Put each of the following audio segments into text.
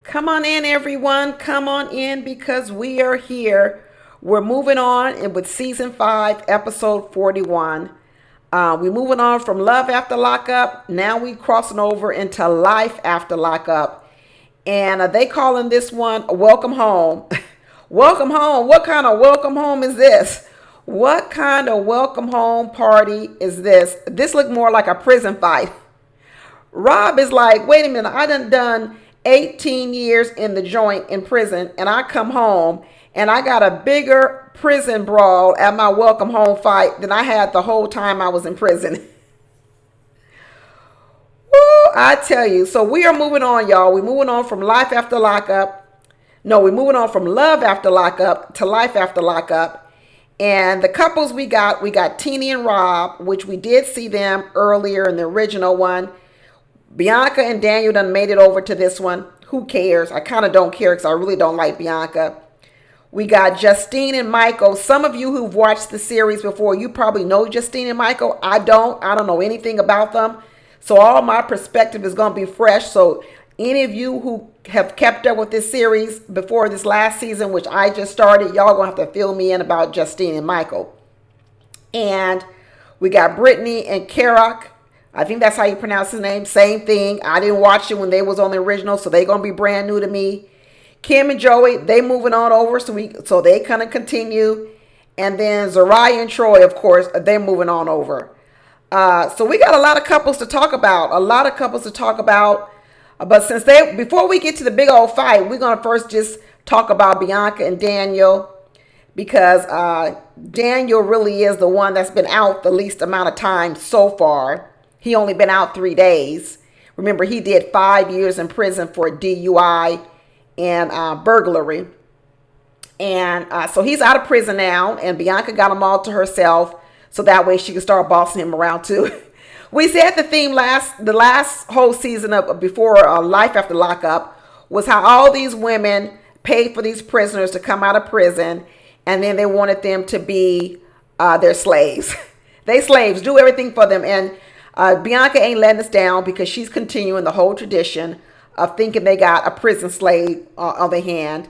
Come on in, everyone. Come on in because we are here. We're moving on with season 5, episode 41. We're moving on from love after lockup. Now we crossing over into life after lockup. And they calling this one welcome home. Welcome home. What kind of welcome home is this? What kind of welcome home party is this? This looked more like a prison fight. Rob is like, wait a minute, I done 18 years in the joint in prison, and I come home and I got a bigger prison brawl at my welcome home fight than I had the whole time I was in prison. Woo, I tell you. So we are moving on, y'all. We're moving on from life after lockup. No, we're moving on from love after lockup to life after lockup. And the couples we got Teeny and Rob, which we did see them earlier in the original one. Bianca and Daniel done made it over to this one. Who cares? I kind of don't care because I really don't like Bianca. We got Justine and Michael. Some of you who've watched the series before, you probably know Justine and Michael. I don't know anything about them. So all my perspective is going to be fresh. So any of you who have kept up with this series before this last season, which I just started, y'all going to have to fill me in about Justine and Michael. And we got Britney and Carrick. I think that's how you pronounce his name. Same thing. I didn't watch it when they was on the original, so they're going to be brand new to me. Kim and Joey, they moving on over, so they kind of continue. And then Zariah and Troy, of course, they're moving on over. So we got a lot of couples to talk about. But before we get to the big old fight, we're going to first just talk about Bianca and Daniel. Because Daniel really is the one that's been out the least amount of time so far. He only been out 3 days. Remember, he did 5 years in prison for DUI and burglary. And so he's out of prison now. And Bianca got him all to herself. So that way she can start bossing him around too. We said the theme the last whole season of before Life After Lockup was how all these women paid for these prisoners to come out of prison. And then they wanted them to be their slaves. They slaves, do everything for them. And Bianca ain't letting us down because she's continuing the whole tradition of thinking they got a prison slave on their hand.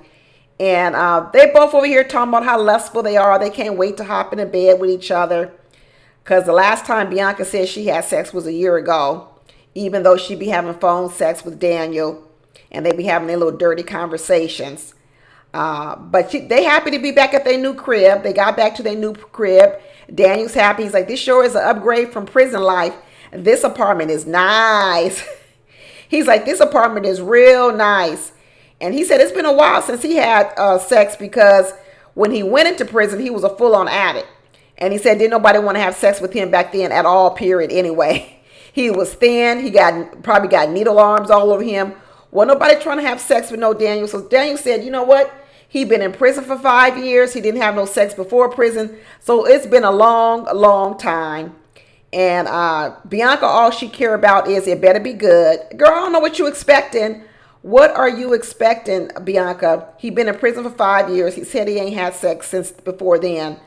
And they both over here talking about how lustful they are. They can't wait to hop in a bed with each other. Because the last time Bianca said she had sex was a year ago. Even though she be having phone sex with Daniel. And they be having their little dirty conversations. But they happy to be back at their new crib. They got back to their new crib. Daniel's happy. He's like, this sure is an upgrade from prison life. This apartment is nice. He's like, this apartment is real nice. And he said it's been a while since he had sex because when he went into prison, he was a full-on addict. And he said didn't nobody want to have sex with him back then at all, period, anyway. He was thin. He probably got needle arms all over him. Well, nobody trying to have sex with no Daniel. So Daniel said, you know what? He'd been in prison for 5 years. He didn't have no sex before prison. So it's been a long, long time. And Bianca, all she care about is it better be good. Girl, I don't know what you expecting. What are you expecting, Bianca? He been in prison for 5 years. He said he ain't had sex since before then.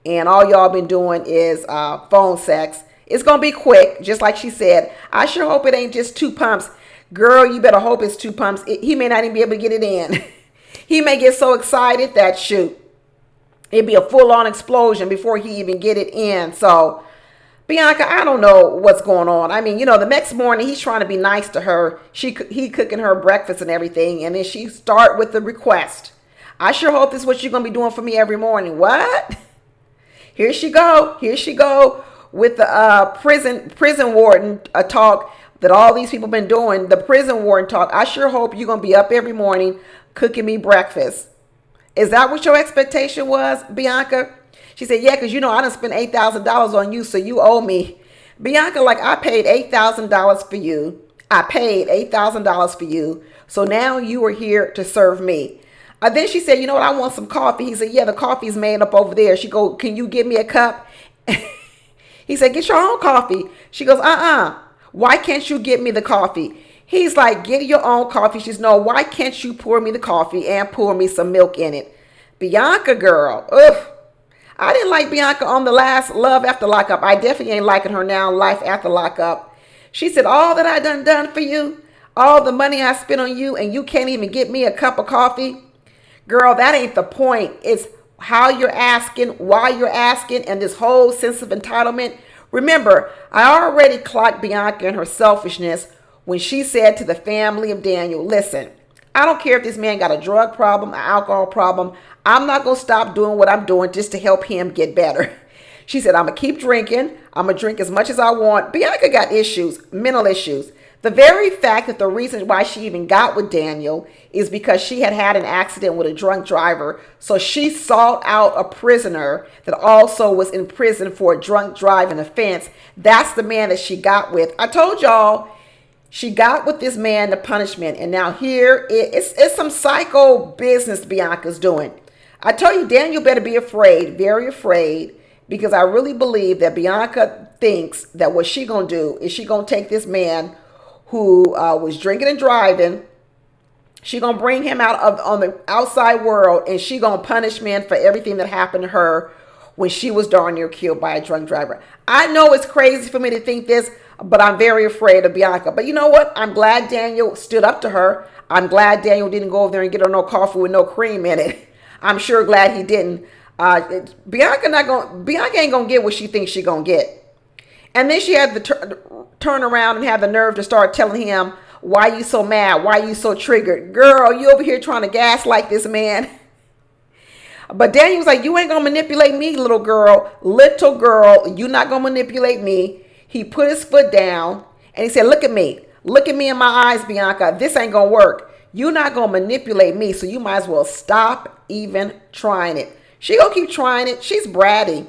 And all y'all been doing is phone sex. It's going to be quick, just like she said. I sure hope it ain't just 2 pumps. Girl, you better hope it's 2 pumps. He may not even be able to get it in. He may get so excited that, shoot, it'd be a full-on explosion before he even get it in. So, Bianca, I don't know what's going on. I mean, the next morning he's trying to be nice to her. He cooking her breakfast and everything. And then she start with the request. I sure hope this is what you're going to be doing for me every morning. What? Here she go with the prison warden talk that all these people been doing. The prison warden talk. I sure hope you're going to be up every morning cooking me breakfast. Is that what your expectation was, Bianca? She said, yeah, because I done spent $8,000 on you, so you owe me. Bianca, like, I paid $8,000 for you. I paid $8,000 for you. So now you are here to serve me. Then she said, you know what, I want some coffee. He said, yeah, the coffee's made up over there. She go, can you give me a cup? He said, get your own coffee. She goes, why can't you get me the coffee? He's like, get your own coffee. She's, no, why can't you pour me the coffee and pour me some milk in it? Bianca, girl, ugh. I didn't like Bianca on the last Love After Lockup. I definitely ain't liking her now, Life After Lockup. She said, all that I done for you, All the money I spent on you and you can't even get me a cup of coffee? Girl, that ain't the point. It's how you're asking, why you're asking, and this whole sense of entitlement. Remember, I already clocked Bianca and her selfishness when she said to the family of Daniel, listen, I don't care if this man got a drug problem, an alcohol problem. I'm not going to stop doing what I'm doing just to help him get better. She said, I'm going to keep drinking. I'm going to drink as much as I want. Bianca got issues, mental issues. The very fact that the reason why she even got with Daniel is because she had had an accident with a drunk driver. So she sought out a prisoner that also was in prison for a drunk driving offense. That's the man that she got with. I told y'all she got with this man the punishment. And now here it's some psycho business Bianca's doing. I told you Daniel better be afraid, very afraid, because I really believe that Bianca thinks that what she gonna do is she gonna take this man who was drinking and driving. She gonna bring him out on the outside world, and she gonna punish men for everything that happened to her when she was darn near killed by a drunk driver. I know it's crazy for me to think this, but I'm very afraid of Bianca. But you know what? I'm glad Daniel stood up to her. I'm glad Daniel didn't go over there and get her no coffee with no cream in it. I'm sure glad he didn't. Bianca ain't gonna get what she thinks she gonna get. And then she had to turn around and have the nerve to start telling him, why you so mad? Why you so triggered? Girl, you over here trying to gaslight this man. But Daniel was like, you ain't going to manipulate me, little girl. Little girl, you not going to manipulate me. He put his foot down and he said, look at me. Look at me in my eyes, Bianca. This ain't going to work. You're not going to manipulate me, so you might as well stop even trying it. She going to keep trying it. She's bratty.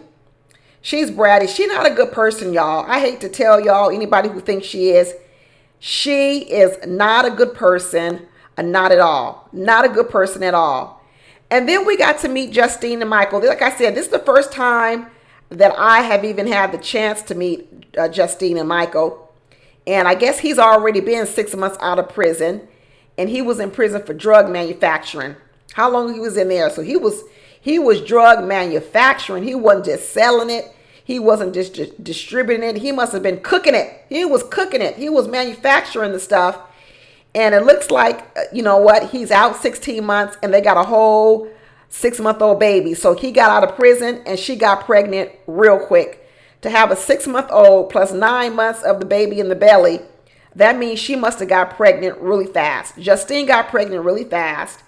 She's bratty. She's not a good person, y'all. I hate to tell y'all, anybody who thinks she is not a good person. Not at all. Not a good person at all. And then we got to meet Justine and Michael. Like I said, this is the first time that I have even had the chance to meet Justine and Michael. And I guess he's already been 6 months out of prison. And he was in prison for drug manufacturing. How long he was in there? So he was drug manufacturing. He wasn't just selling it. He wasn't just distributing it. He must have been cooking it. He was cooking it. He was manufacturing the stuff. And it looks like, you know what, he's out 16 months and they got a whole 6-month-old baby. So he got out of prison and she got pregnant real quick. To have a 6-month-old plus 9 months of the baby in the belly, that means she must have got pregnant really fast. Justine got pregnant really fast.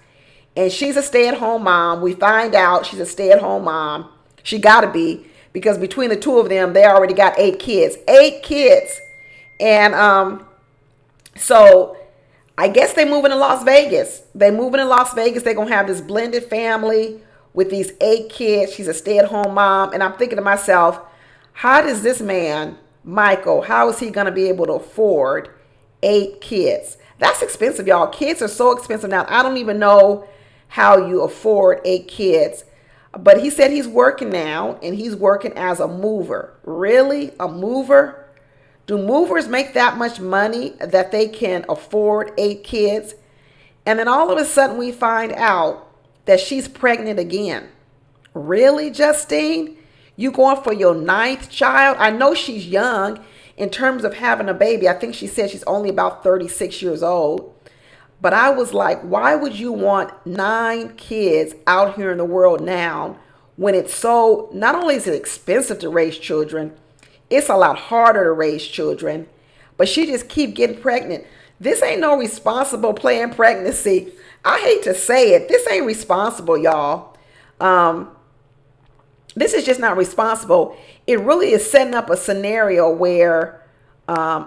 And she's a stay-at-home mom. We find out she's a stay-at-home mom. She got to be. Because between the two of them, they already got 8 kids. 8 kids. And so I guess they're moving to Las Vegas. They're moving to Las Vegas. They're going to have this blended family with these 8 kids. She's a stay-at-home mom. And I'm thinking to myself, how does this man, Michael, how is he going to be able to afford 8 kids? That's expensive, y'all. Kids are so expensive now. I don't even know how you afford 8 kids. But he said he's working now, and he's working as a mover. Really? A mover? Do movers make that much money that they can afford 8 kids? And then all of a sudden we find out that she's pregnant again. Really, Justine? You going for your 9th child? I know she's young in terms of having a baby. I think she said she's only about 36 years old. But I was like, why would you want 9 kids out here in the world now when it's so, not only is it expensive to raise children, it's a lot harder to raise children, but she just keep getting pregnant. This ain't no responsible planned pregnancy. I hate to say it. This ain't responsible, y'all. This is just not responsible. It really is setting up a scenario where I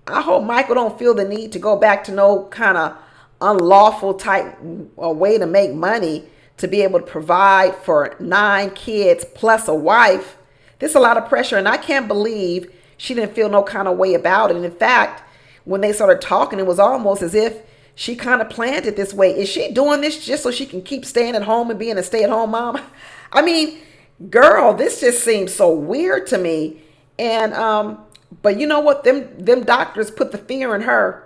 hope Michael don't feel the need to go back to no kind of unlawful type way to make money to be able to provide for 9 kids plus a wife. There's a lot of pressure, and I can't believe she didn't feel no kind of way about it. And in fact, when they started talking, it was almost as if she kind of planned it this way. Is she doing this just so she can keep staying at home and being a stay-at-home mom? I mean, girl, this just seems so weird to me. And but you know what? Them doctors put the fear in her.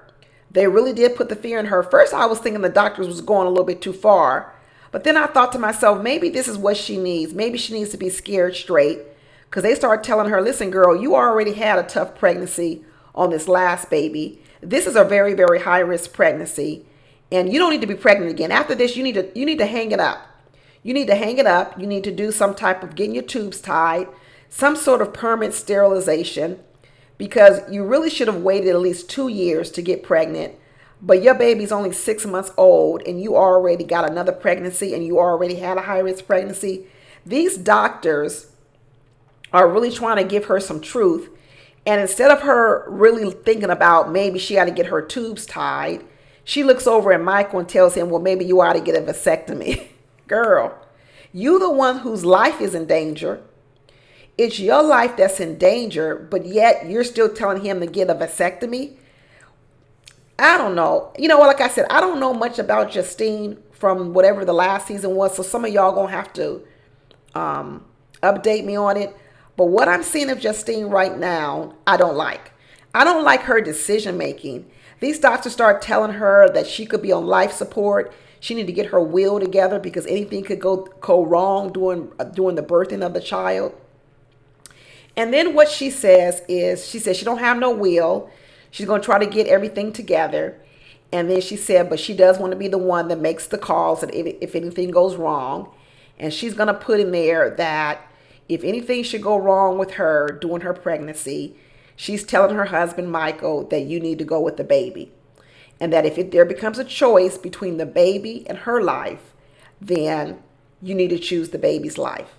They really did put the fear in her. First, I was thinking the doctors was going a little bit too far. But then I thought to myself, maybe this is what she needs. Maybe she needs to be scared straight. Because they started telling her, listen, girl, you already had a tough pregnancy on this last baby. This is a very, very high risk pregnancy, and you don't need to be pregnant again. After this, you need to hang it up. You need to hang it up. You need to do some type of getting your tubes tied, some sort of permanent sterilization, because you really should have waited at least 2 years to get pregnant. But your baby's only 6 months old and you already got another pregnancy and you already had a high risk pregnancy. These doctors are really trying to give her some truth. And instead of her really thinking about maybe she ought to get her tubes tied, she looks over at Michael and tells him, well, maybe you ought to get a vasectomy. Girl, you the one whose life is in danger. It's your life that's in danger, but yet you're still telling him to get a vasectomy. I don't know. You know what? Like I said, I don't know much about Justine from whatever the last season was. So some of y'all going to have to update me on it. But what I'm seeing of Justine right now, I don't like. I don't like her decision making. These doctors start telling her that she could be on life support. She need to get her will together because anything could go wrong during the birthing of the child. And then what she says is, she says she don't have no will. She's going to try to get everything together. And then she said, but she does want to be the one that makes the calls if anything goes wrong. And she's going to put in there that if anything should go wrong with her during her pregnancy, she's telling her husband, Michael, that you need to go with the baby. And that if there becomes a choice between the baby and her life, then you need to choose the baby's life.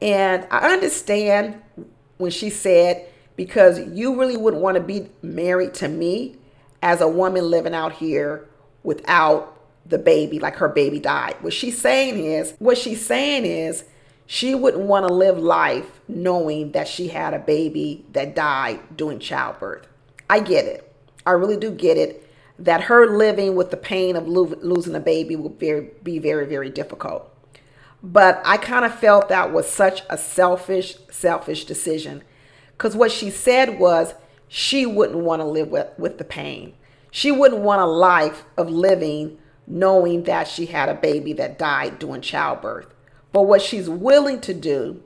And I understand when she said, because you really wouldn't want to be married to me as a woman living out here without the baby, like her baby died. What she's saying is she wouldn't want to live life knowing that she had a baby that died during childbirth. I get it. I really do get it, that her living with the pain of losing a baby would be very, very difficult. But I kind of felt that was such a selfish decision. Because what she said was she wouldn't want to live with the pain. She wouldn't want a life of living knowing that she had a baby that died during childbirth. But what she's willing to do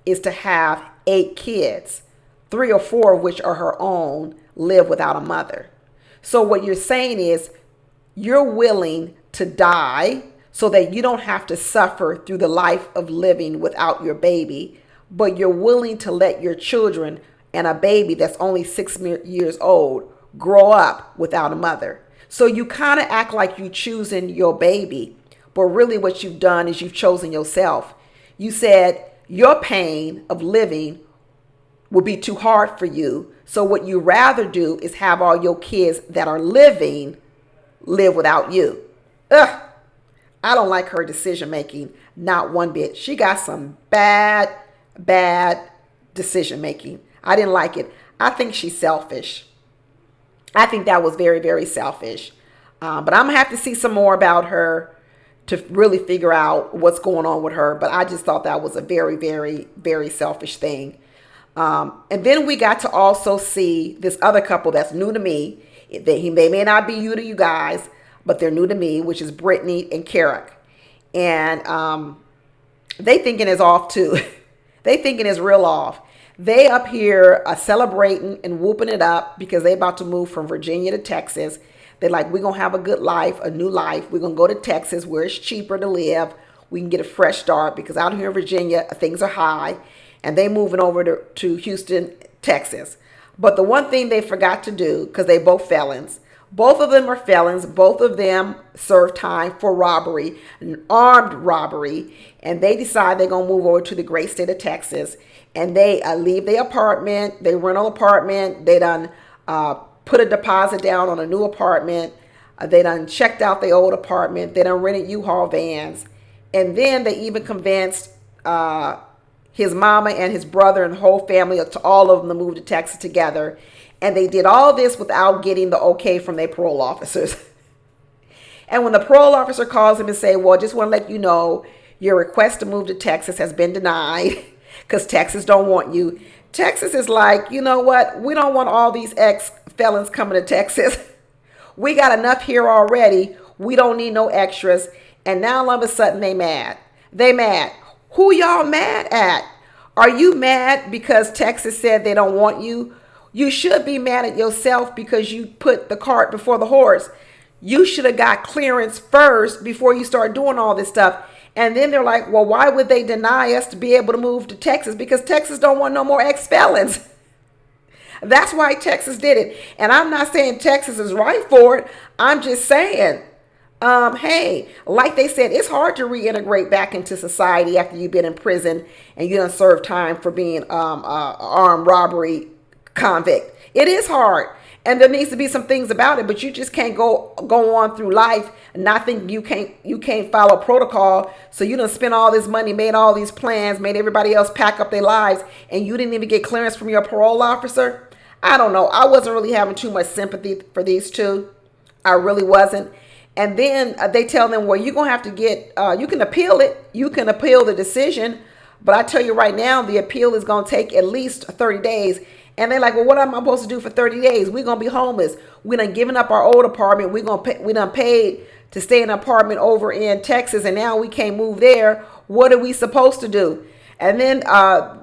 is to have 8 kids, 3 or 4 of which are her own, live without a mother. So what you're saying is you're willing to die so that you don't have to suffer through the life of living without your baby, but you're willing to let your children and a baby that's only 6 years old grow up without a mother. So you kind of act like you're choosing your baby, but really what you've done is you've chosen yourself. You said your pain of living would be too hard for you. So what you rather do is have all your kids that are living live without you. Ugh. I don't like her decision making, not one bit. She got some bad decision making. I didn't like it. I think she's selfish. I think that was very, very selfish. But I'm going to have to see some more about her to really figure out what's going on with her. But I just thought that was a very, very, very selfish thing. And then we got to also see this other couple that's new to me. They may not be new to you guys, but they're new to me, which is Britney and Carrick. And they thinking is off too. They thinking is real off. They up here are celebrating and whooping it up because they about to move from Virginia to Texas. They're like, we're going to have a good life, a new life. We're going to go to Texas where it's cheaper to live. We can get a fresh start because out here in Virginia, things are high. And they moving over to Houston, Texas. But the one thing they forgot to do, because they both felons, both of them are felons. Both of them serve time for robbery, an armed robbery. And they decide they're going to move over to the great state of Texas. And they leave their apartment. They rent an apartment. They done put a deposit down on a new apartment. They done checked out their old apartment. They done rented U-Haul vans. And then they even convinced his mama and his brother and the whole family, to all of them, to move to Texas together. And they did all this without getting the okay from their parole officers. And when the parole officer calls them and say, well, just want to let you know your request to move to Texas has been denied because Texas don't want you. Texas is like, you know what? We don't want all these ex-felons coming to Texas. We got enough here already. We don't need no extras. And now all of a sudden they mad. They mad. Who y'all mad at? Are you mad because Texas said they don't want you? You should be mad at yourself because you put the cart before the horse. You should have got clearance first before you start doing all this stuff. And then they're like, well, why would they deny us to be able to move to Texas? Because Texas don't want no more ex-felons. That's why Texas did it. And I'm not saying Texas is right for it. I'm just saying, hey, like they said, it's hard to reintegrate back into society after you've been in prison and you done served time for being armed robbery convict. It is hard. And there needs to be some things about it, but you just can't go on through life and not think you can't follow protocol. So you done spent all this money, made all these plans, made everybody else pack up their lives, and you didn't even get clearance from your parole officer. I don't know. I wasn't really having too much sympathy for these two. I really wasn't. And then they tell them, well, you're going to have to get, you can appeal it. You can appeal the decision. But I tell you right now, the appeal is going to take at least 30 days. And they're like, well, what am I supposed to do for 30 days? We're going to be homeless. We done given up our old apartment. We done paid to stay in an apartment over in Texas, and now we can't move there. What are we supposed to do? And then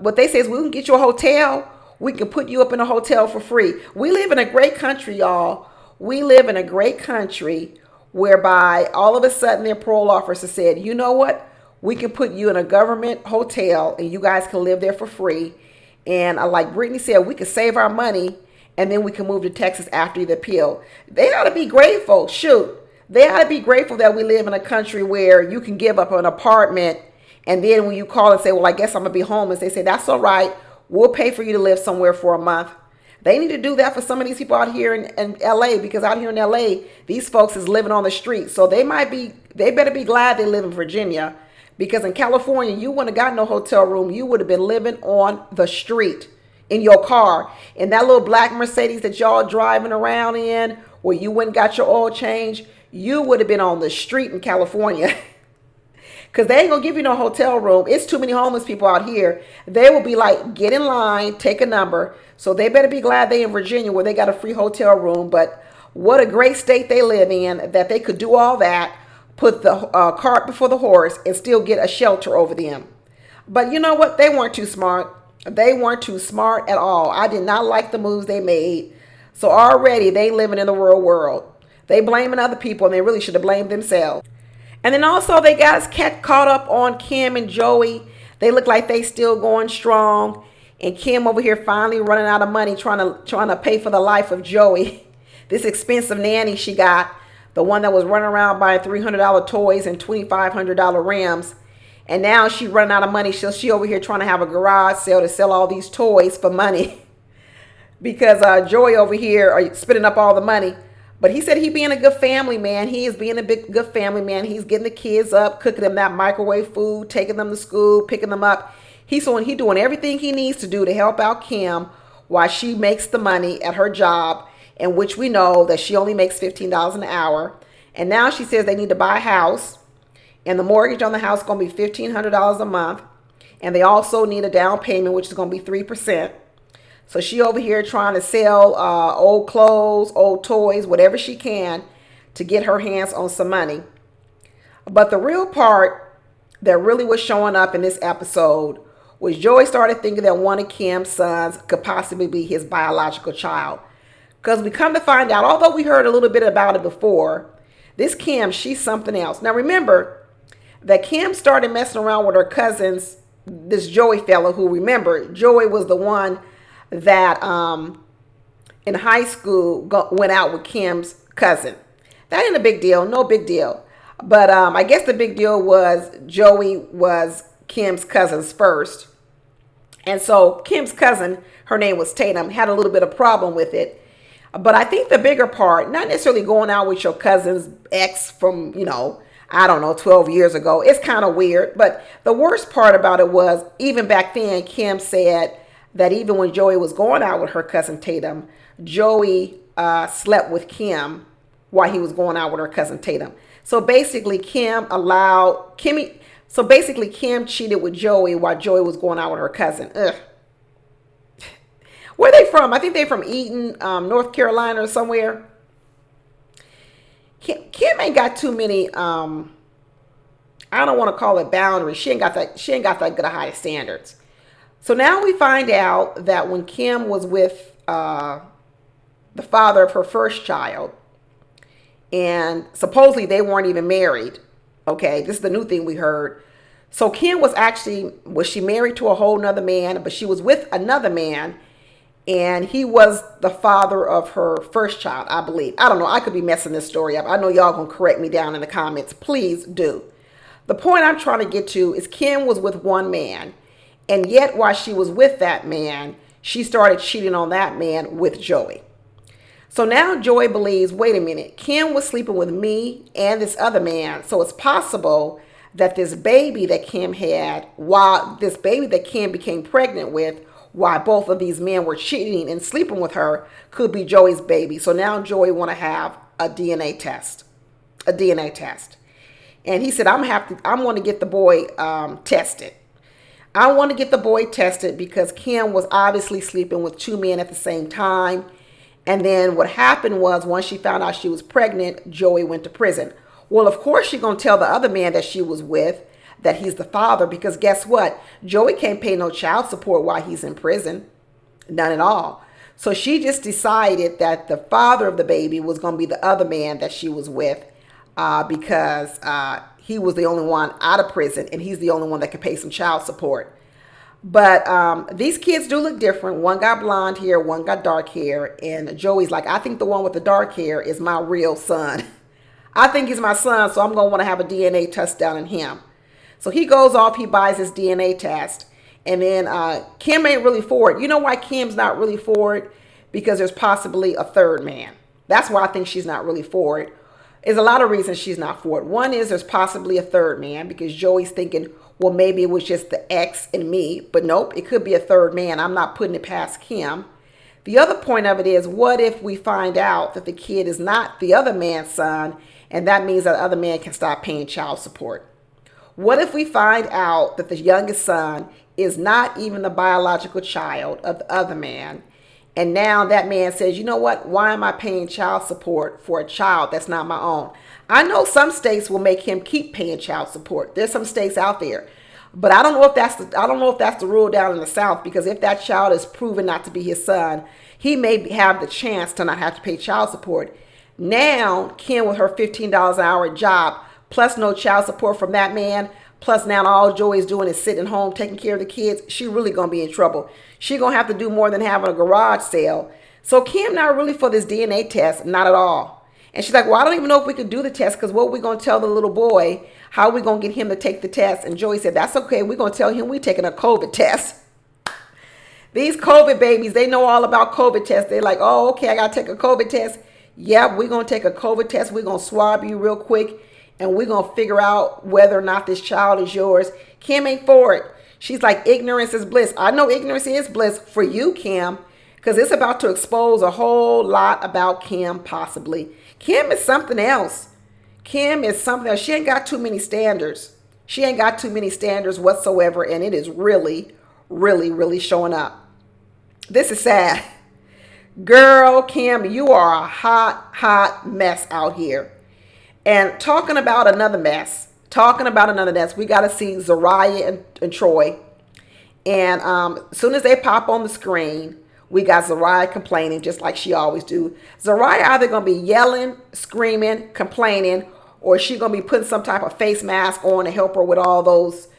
what they say is, we can get you a hotel. We can put you up in a hotel for free. We live in a great country, y'all. We live in a great country whereby all of a sudden their parole officer said, you know what? We can put you in a government hotel and you guys can live there for free. And like Britney said, we could save our money and then we can move to Texas after the appeal. They ought to be grateful. Shoot. They ought to be grateful that we live in a country where you can give up an apartment. And then when you call and say, well, I guess I'm going to be homeless, they say, that's all right. We'll pay for you to live somewhere for a month. They need to do that for some of these people out here in LA, because out here in LA, these folks is living on the street. So they better be glad they live in Virginia. Because in California, you wouldn't have got no hotel room. You would have been living on the street in your car. In that little black Mercedes that y'all driving around in, where you went and got your oil change, you would have been on the street in California. Because they ain't going to give you no hotel room. It's too many homeless people out here. They will be like, get in line, take a number. So they better be glad they in Virginia where they got a free hotel room. But what a great state they live in that they could do all that, put the cart before the horse, and still get a shelter over them. But you know what? They weren't too smart. They weren't too smart at all. I did not like the moves they made. So already they living in the real world. They blaming other people and they really should have blamed themselves. And then also they got us caught up on Kim and Joey. They look like they still going strong. And Kim over here finally running out of money trying to pay for the life of Joey. This expensive nanny she got. The one that was running around buying $300 toys and $2,500 rims. And now she running out of money. So she over here trying to have a garage sale to sell all these toys for money. Because Joey over here are spending up all the money. But he said he being a good family man. He is being a good family man. He's getting the kids up, cooking them that microwave food, taking them to school, picking them up. He's doing everything he needs to do to help out Kim while she makes the money at her job, in which we know that she only makes $15 an hour. And now she says they need to buy a house. And the mortgage on the house is going to be $1,500 a month. And they also need a down payment, which is going to be 3%. So she over here trying to sell old clothes, old toys, whatever she can to get her hands on some money. But the real part that really was showing up in this episode was Joey started thinking that one of Kim's sons could possibly be his biological child. Because we come to find out, although we heard a little bit about it before, this Kim, she's something else. Now remember that Kim started messing around with her cousins, this Joey fella, who, remember, Joey was the one that in high school went out with Kim's cousin. That ain't a big deal, no big deal. But I guess the big deal was Joey was Kim's cousin's first. And so Kim's cousin, her name was Tatum, had a little bit of problem with it. But I think the bigger part, not necessarily going out with your cousin's ex from, 12 years ago. It's kind of weird. But the worst part about it was, even back then, Kim said that even when Joey was going out with her cousin Tatum, Joey slept with Kim while he was going out with her cousin Tatum. So basically Kim cheated with Joey while Joey was going out with her cousin. Ugh. Where are they from? I think they're from Eaton, North Carolina or somewhere. Kim ain't got too many, I don't want to call it boundaries. She ain't got that good of high standards. So now we find out that when Kim was with the father of her first child. And supposedly they weren't even married. Okay, this is the new thing we heard. So Kim was she married to a whole nother man, but she was with another man, and he was the father of her first child, I believe. I don't know. I could be messing this story up. I know y'all gonna correct me down in the comments. Please do. The point I'm trying to get to is Kim was with one man, and yet while she was with that man, she started cheating on that man with Joey. So now Joey believes, wait a minute, Kim was sleeping with me and this other man. So it's possible that this baby that Kim had, while this baby that Kim became pregnant with, while both of these men were cheating and sleeping with her, could be Joey's baby. So now Joey want to have a DNA test. And he said, I'm going to get the boy tested. I want to get the boy tested because Kim was obviously sleeping with two men at the same time. And then what happened was, once she found out she was pregnant, Joey went to prison. Well, of course, she's going to tell the other man that she was with that he's the father, because guess what? Joey can't pay no child support while he's in prison. None at all. So she just decided that the father of the baby was going to be the other man that she was with because he was the only one out of prison and he's the only one that can pay some child support. But these kids do look different. One got blonde hair, one got dark hair. And Joey's like, I think the one with the dark hair is my real son. I think he's my son, so I'm going to want to have a DNA test done in him. So he goes off, he buys his DNA test. And then Kim ain't really for it. You know why Kim's not really for it? Because there's possibly a third man. That's why I think she's not really for it. There's a lot of reasons she's not for it. One is there's possibly a third man because Joey's thinking, well, maybe it was just the ex and me. But nope, it could be a third man. I'm not putting it past Kim. The other point of it is, what if we find out that the kid is not the other man's son, and that means that the other man can stop paying child support? What if we find out that the youngest son is not even the biological child of the other man, and now that man says, you know what, why am I paying child support for a child that's not my own? I know some states will make him keep paying child support. There's some states out there. But I don't know if that's the rule down in the South, because if that child is proven not to be his son, he may have the chance to not have to pay child support. Now, Kim with her $15 an hour job, plus no child support from that man, plus now all Joey's doing is sitting home taking care of the kids, she really going to be in trouble. She going to have to do more than having a garage sale. So Kim not really for this DNA test, not at all. And she's like, well, I don't even know if we could do the test, because what are we going to tell the little boy? How are we going to get him to take the test? And Joey said, that's okay. We're going to tell him we're taking a COVID test. These COVID babies, they know all about COVID tests. They're like, oh, okay, I got to take a COVID test. Yeah, we're going to take a COVID test. We're going to swab you real quick, and we're going to figure out whether or not this child is yours. Kim ain't for it. She's like, ignorance is bliss. I know ignorance is bliss for you, Kim, because it's about to expose a whole lot about Kim, possibly. Kim is something else. Kim is something else. She ain't got too many standards. She ain't got too many standards whatsoever, and it is really, really, really showing up. This is sad. Girl, Kim, you are a hot, hot mess out here. And talking about another mess, we got to see Zariah and Troy. And as soon as they pop on the screen, we got Zariah complaining just like she always do. Zariah either going to be yelling, screaming, complaining, or she going to be putting some type of face mask on to help her with all those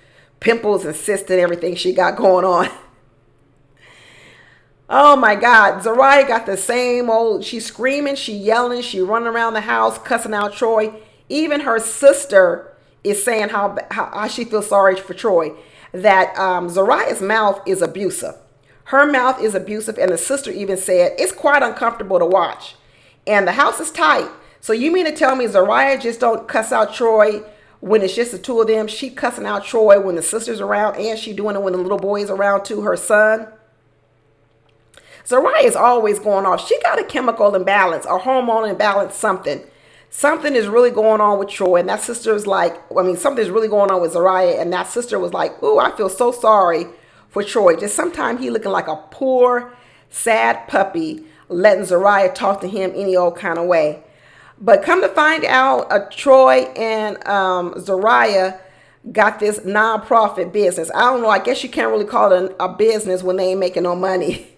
pimples and cysts and everything she got going on. Oh my God, Zariah got the same old, she's screaming, she yelling, she running around the house, cussing out Troy. Even her sister is saying how she feels sorry for Troy, that Zariah's mouth is abusive. Her mouth is abusive, and the sister even said it's quite uncomfortable to watch. And the house is tight. So you mean to tell me Zariah just don't cuss out Troy when it's just the two of them? She cussing out Troy when the sister's around, and she doing it when the little boy is around too, her son. Zariah is always going off. She got a chemical imbalance, a hormone imbalance, something. Something is really going on with Troy, and that sister's like, something's really going on with Zariah, and that sister was like, ooh, I feel so sorry for Troy. Just sometimes he looking like a poor, sad puppy, letting Zariah talk to him any old kind of way. But come to find out, Troy and Zariah got this nonprofit business. I don't know. I guess you can't really call it a business when they ain't making no money.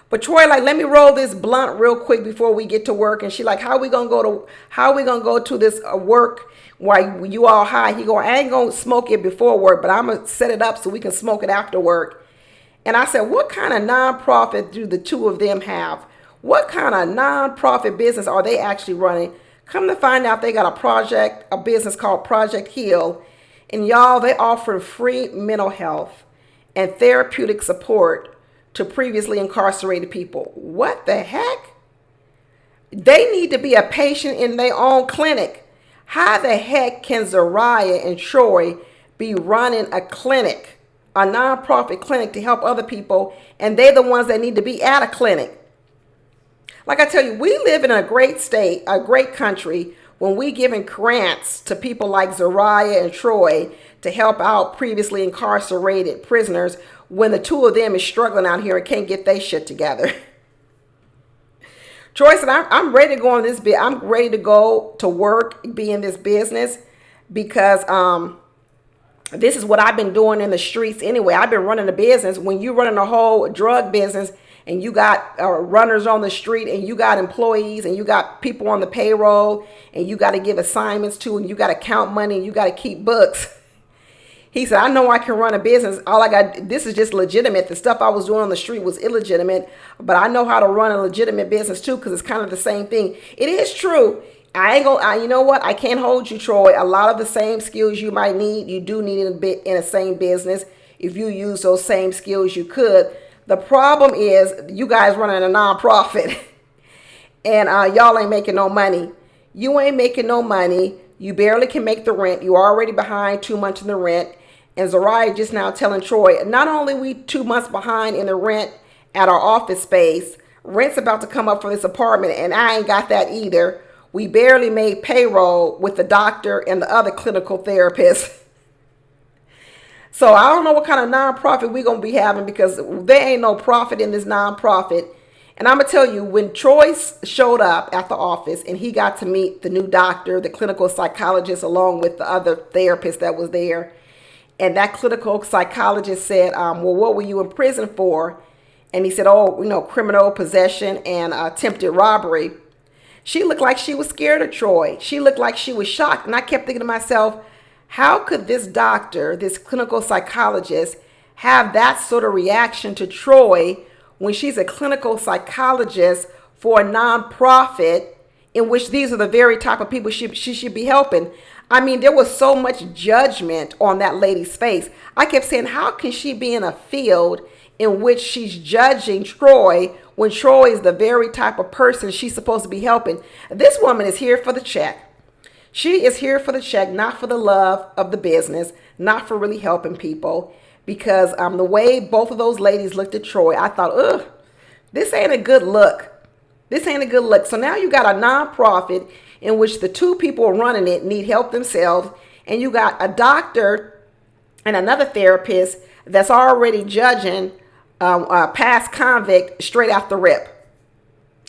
But Troy, like, let me roll this blunt real quick before we get to work. And she like, how we gonna go to this work while you all high? He go, I ain't gonna smoke it before work, but I'm gonna set it up so we can smoke it after work. And I said, what kind of nonprofit do the two of them have? What kind of nonprofit business are they actually running? Come to find out, they got a business called Project Heal. And y'all, they offer free mental health and therapeutic support to previously incarcerated people. What the heck? They need to be a patient in their own clinic. How the heck can Zariah and Troy be running a clinic, a nonprofit clinic to help other people, and they're the ones that need to be at a clinic? Like I tell you, we live in a great state, a great country, when we giving grants to people like Zariah and Troy to help out previously incarcerated prisoners, when the two of them is struggling out here and can't get their shit together. Troy said, I'm ready to go on this bit. I'm ready to go to work, be in this business, because this is what I've been doing in the streets anyway. I've been running a business. When you running a whole drug business and you got runners on the street and you got employees and you got people on the payroll and you got to give assignments to and you got to count money and you got to keep books. He said, I know I can run a business. This is just legitimate. The stuff I was doing on the street was illegitimate, but I know how to run a legitimate business too, because it's kind of the same thing. It is true. You know what? I can't hold you, Troy. A lot of the same skills you might need, you do need in a same business. If you use those same skills, you could. The problem is you guys running a nonprofit and y'all ain't making no money. You ain't making no money. You barely can make the rent. You're already behind 2 months in the rent. And Zariah just now telling Troy, not only we 2 months behind in the rent at our office space, rent's about to come up for this apartment and I ain't got that either. We barely made payroll with the doctor and the other clinical therapist. So I don't know what kind of nonprofit we're going to be having, because there ain't no profit in this nonprofit. And I'm going to tell you, when Troy showed up at the office and he got to meet the new doctor, the clinical psychologist, along with the other therapist that was there, and that clinical psychologist said, well, what were you in prison for? And he said, criminal possession and attempted robbery. She looked like she was scared of Troy. She looked like she was shocked. And I kept thinking to myself, how could this doctor, this clinical psychologist, have that sort of reaction to Troy when she's a clinical psychologist for a nonprofit in which these are the very type of people she should be helping? I mean, there was so much judgment on that lady's face. I kept saying, how can she be in a field in which she's judging Troy when Troy is the very type of person she's supposed to be helping? This woman is here for the check. She is here for the check, not for the love of the business, not for really helping people. Because the way both of those ladies looked at Troy, I thought, ugh, this ain't a good look. This ain't a good look. So now you got a nonprofit in which the two people running it need help themselves. And you got a doctor and another therapist that's already judging a past convict straight out the rip.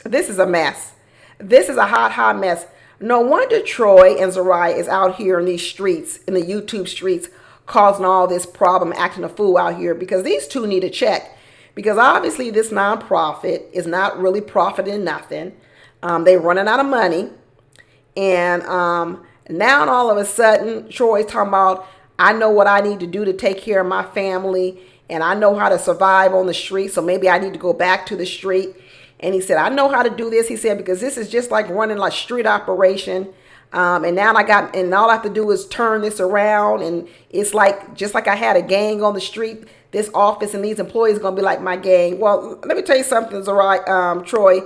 This is a mess. This is a hot mess. No wonder Troy and Zariah is out here in these streets, in the YouTube streets, causing all this problem, acting a fool out here, because these two need a check. Because obviously this nonprofit is not really profiting nothing. They're running out of money. And now all of a sudden, Troy's talking about, I know what I need to do to take care of my family. And I know how to survive on the street. So maybe I need to go back to the street. And he said, I know how to do this. He said, because this is just like running like street operation. And now all I have to do is turn this around. And it's like, just like I had a gang on the street, this office and these employees are going to be like my gang. Well, let me tell you something, Troy.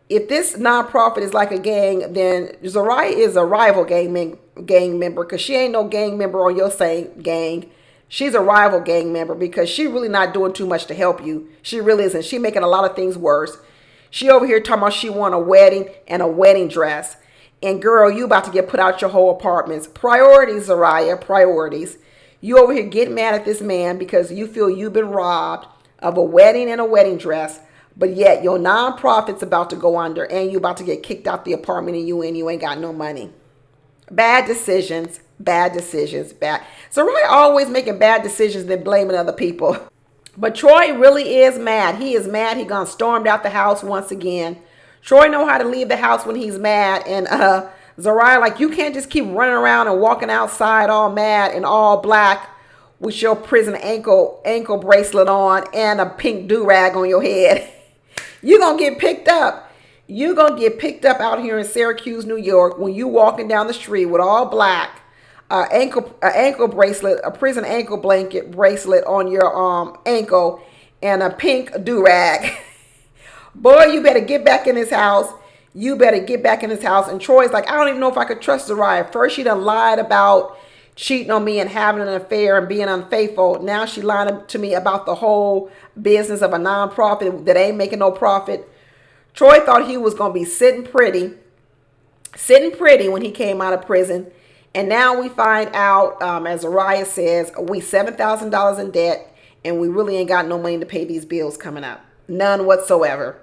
If this nonprofit is like a gang, then Zariah is a rival gang member, because she ain't no gang member on your same gang. She's a rival gang member because she really not doing too much to help you. She really isn't. She making a lot of things worse. She over here talking about she want a wedding and a wedding dress. And girl, you about to get put out your whole apartments. Priorities, Zariah, priorities. You over here getting mad at this man because you feel you've been robbed of a wedding and a wedding dress. But yet your nonprofit's about to go under and you about to get kicked out the apartment and you ain't got no money. Bad decisions, bad decisions, bad. Zariah always making bad decisions then blaming other people. But Troy really is mad. He is mad. He gonna stormed out the house once again. Troy know how to leave the house when he's mad. And Zariah, like, you can't just keep running around and walking outside all mad and all black with your prison ankle bracelet on and a pink do-rag on your head. You're gonna get picked up. You're gonna get picked up out here in Syracuse, New York, when you walking down the street with all black, ankle bracelet, a prison ankle blanket bracelet on your ankle, and a pink do-rag. Boy, you better get back in this house. You better get back in this house. And Troy's like, I don't even know if I could trust Zariah. First, she done lied about cheating on me and having an affair and being unfaithful. Now she lied to me about the whole business of a nonprofit that ain't making no profit. Troy thought he was going to be sitting pretty when he came out of prison. And now we find out, as Zariah says, we $7,000 in debt, and we really ain't got no money to pay these bills coming up. None whatsoever.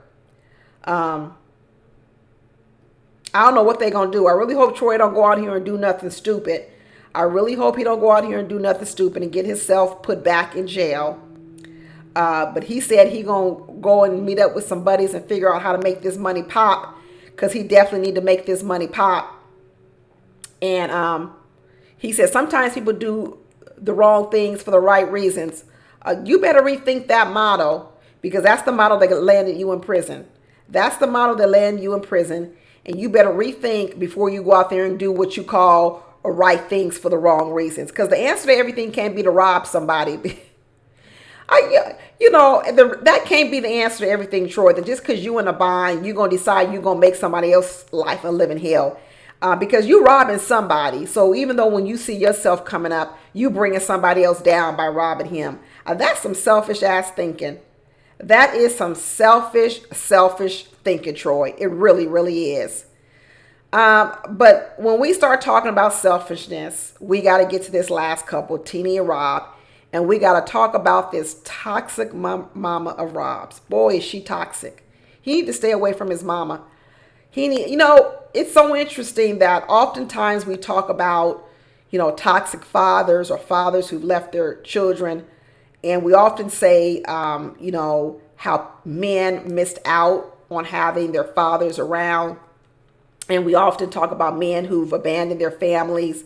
I don't know what they're going to do. I really hope Troy don't go out here and do nothing stupid. I really hope he don't go out here and do nothing stupid and get himself put back in jail. But he said he going to go and meet up with some buddies and figure out how to make this money pop, because he definitely need to make this money pop. And he said sometimes people do the wrong things for the right reasons. You better rethink that motto, because that's the motto that landed you in prison. That's the motto that landed you in prison. And you better rethink before you go out there and do what you call right things for the wrong reasons. Because the answer to everything can't be to rob somebody. That can't be the answer to everything, Troy. That just because you in a bind, you're going to decide you're going to make somebody else's life a living hell. Because you robbing somebody. So even though when you see yourself coming up, you bringing somebody else down by robbing him. That's some selfish ass thinking. That is some selfish thinking, Troy. It really, really is. But when we start talking about selfishness, we got to get to this last couple, Teenie and Rob. And we got to talk about this toxic mama of Rob's. Boy, is she toxic. He need to stay away from his mama. It's so interesting that oftentimes we talk about, toxic fathers or fathers who've left their children. And we often say, how men missed out on having their fathers around. And we often talk about men who've abandoned their families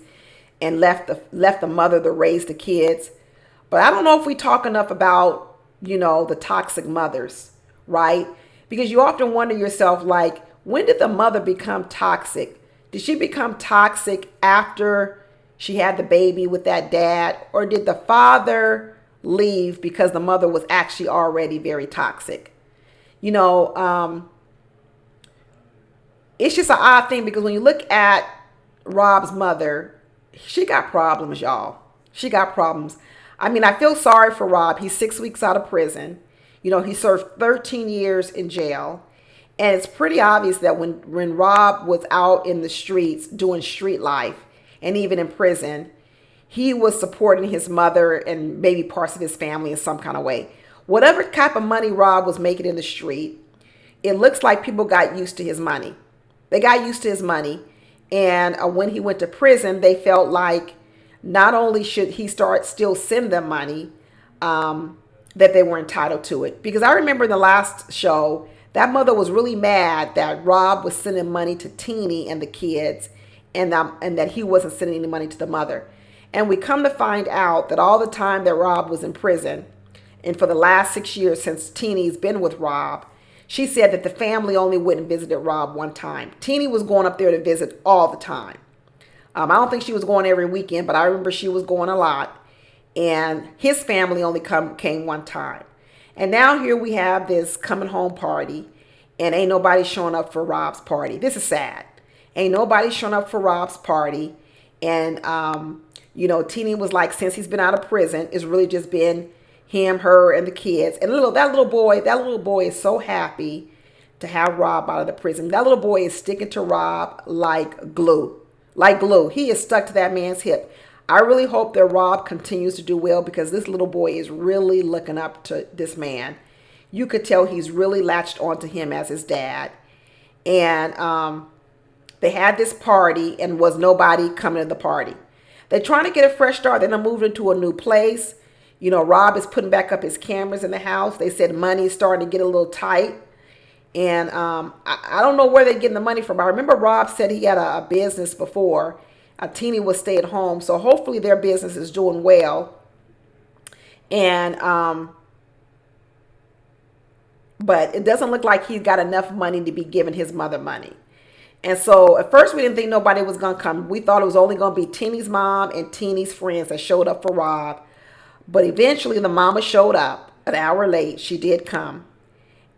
and left the mother to raise the kids. But I don't know if we talk enough about, the toxic mothers, right? Because you often wonder yourself, like, when did the mother become toxic? Did she become toxic after she had the baby with that dad? Or did the father leave because the mother was actually already very toxic? It's just an odd thing, because when you look at Rob's mother, she got problems, y'all. She got problems. I mean, I feel sorry for Rob. He's 6 weeks out of prison. He served 13 years in jail. And it's pretty obvious that when Rob was out in the streets doing street life and even in prison, he was supporting his mother and maybe parts of his family in some kind of way. Whatever type of money Rob was making in the street, it looks like people got used to his money. They got used to his money. And when he went to prison, they felt like not only should he still send them money, that they were entitled to it. Because I remember in the last show, that mother was really mad that Rob was sending money to Teenie and the kids, and that he wasn't sending any money to the mother. And we come to find out that all the time that Rob was in prison, and for the last 6 years since Teenie's been with Rob, she said that the family only went and visited Rob one time. Teenie was going up there to visit all the time. I don't think she was going every weekend, but I remember she was going a lot. And his family only came one time. And now here we have this coming home party, and ain't nobody showing up for Rob's party. This is sad. Ain't nobody showing up for Rob's party. And, Teenie was like, since he's been out of prison, it's really just been him, her, and the kids. And that little boy is so happy to have Rob out of the prison. That little boy is sticking to Rob like glue. Like glue. He is stuck to that man's hip. I really hope that Rob continues to do well, because this little boy is really looking up to this man. You could tell he's really latched onto him as his dad. And they had this party, and was nobody coming to the party. They're trying to get a fresh start. They're moving into a new place. You know, Rob is putting back up his cameras in the house. They said money is starting to get a little tight. And I don't know where they're getting the money from. I remember Rob said he had a business before. Teeny would stay at home. So hopefully their business is doing well. And but it doesn't look like he's got enough money to be giving his mother money. And so at first we didn't think nobody was going to come. We thought it was only going to be Teeny's mom and Teeny's friends that showed up for Rob. But eventually the mama showed up an hour late. She did come.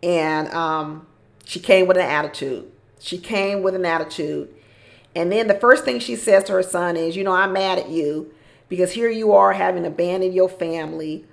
And she came with an attitude. She came with an attitude. And then the first thing she says to her son is, you know, I'm mad at you because here you are having abandoned your family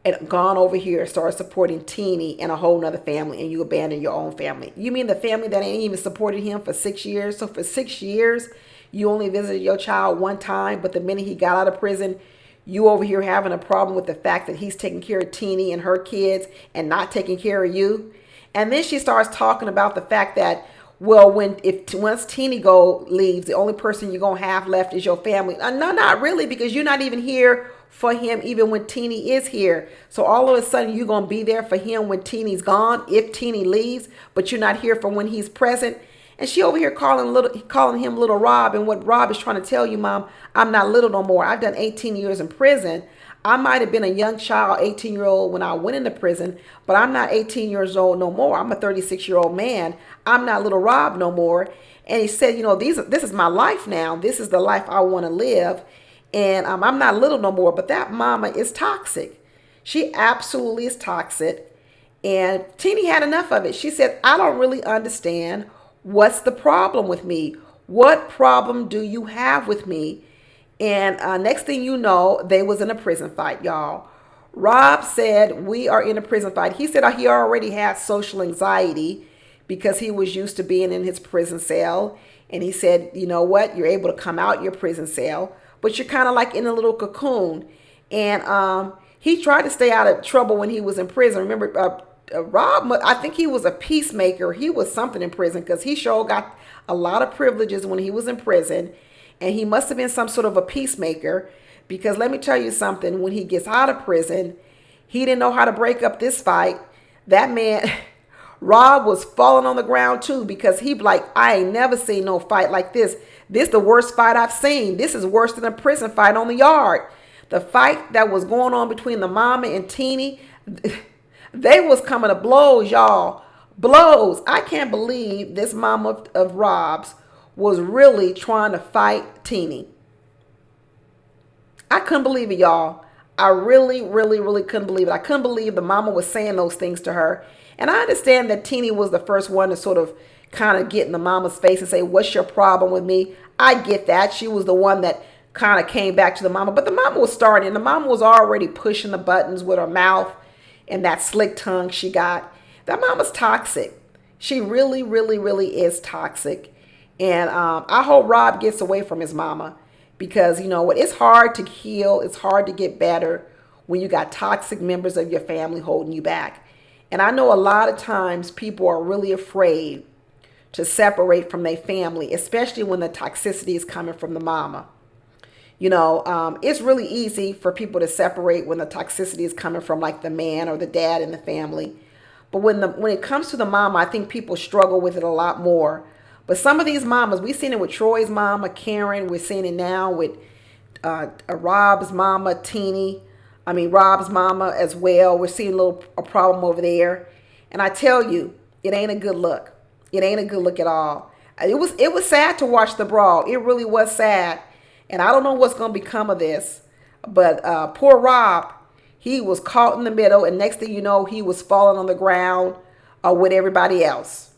and gone over here and started supporting Teeny and a whole nother family, and you abandoned your own family. You mean the family that ain't even supported him for 6 years? So for 6 years, you only visited your child one time, but the minute he got out of prison, you over here having a problem with the fact that he's taking care of Teeny and her kids and not taking care of you. And then she starts talking about the fact that, well, once Teeny leaves, the only person you're going to have left is your family. No, not really, because you're not even here for him even when Teeny is here. So all of a sudden you're going to be there for him when Teeny's gone, if Teeny leaves, but you're not here for when he's present. And she over here calling him little Rob. And what Rob is trying to tell you, Mom, I'm not little no more. I've done 18 years in prison. I might have been a young child, 18-year-old when I went into prison, but I'm not 18 years old no more. I'm a 36-year-old man. I'm not little Rob no more. And he said, you know, this is my life now. This is the life I want to live. And I'm not little no more. But that mama is toxic. She absolutely is toxic. And Teeny had enough of it. She said, I don't really understand. What's the problem with me? What problem do you have with me? And next thing you know, they was in a prison fight, y'all. Rob said, we are in a prison fight. He said he already had social anxiety because he was used to being in his prison cell. And he said, you know what? You're able to come out your prison cell, but you're kind of like in a little cocoon. And he tried to stay out of trouble when he was in prison. Remember, Rob, I think he was a peacemaker. He was something in prison because he sure got a lot of privileges when he was in prison. And he must have been some sort of a peacemaker because let me tell you something. When he gets out of prison, he didn't know how to break up this fight. That man, Rob, was falling on the ground too because he like, I ain't never seen no fight like this. This is the worst fight I've seen. This is worse than a prison fight on the yard. The fight that was going on between the mama and Teeny, they was coming to blows, y'all. Blows. I can't believe this mama of Rob's was really trying to fight Teeny. I couldn't believe it, y'all. I really, really, really couldn't believe it. I couldn't believe the mama was saying those things to her. And I understand that Teeny was the first one to sort of kind of get in the mama's face and say, what's your problem with me? I get that. She was the one that kind of came back to the mama. But the mama was starting. The mama was already pushing the buttons with her mouth and that slick tongue she got. That mama's toxic. She really, really, really is toxic. And I hope Rob gets away from his mama because, you know what, it's hard to heal. It's hard to get better when you got toxic members of your family holding you back. And I know a lot of times people are really afraid to separate from their family, especially when the toxicity is coming from the mama. You know, it's really easy for people to separate when the toxicity is coming from like the man or the dad in the family. But when it comes to the mama, I think people struggle with it a lot more. But some of these mamas, we've seen it with Troy's mama, Karen. We're seeing it now with Rob's mama, Rob's mama as well. We're seeing a problem over there. And I tell you, it ain't a good look. It ain't a good look at all. It was sad to watch the brawl. It really was sad. And I don't know what's going to become of this. But poor Rob, he was caught in the middle. And next thing you know, he was falling on the ground with everybody else.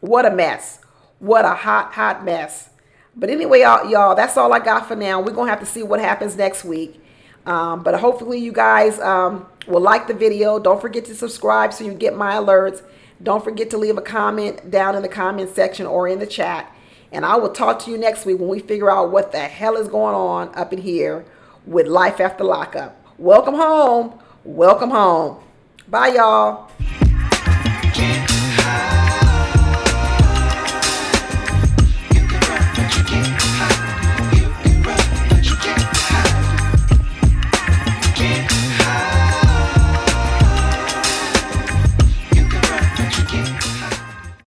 What a mess. What a hot, hot mess. But anyway, y'all, that's all I got for now. We're going to have to see what happens next week. But hopefully you guys will like the video. Don't forget to subscribe so you get my alerts. Don't forget to leave a comment down in the comment section or in the chat. And I will talk to you next week when we figure out what the hell is going on up in here with life after lockup. Welcome home. Welcome home. Bye, y'all.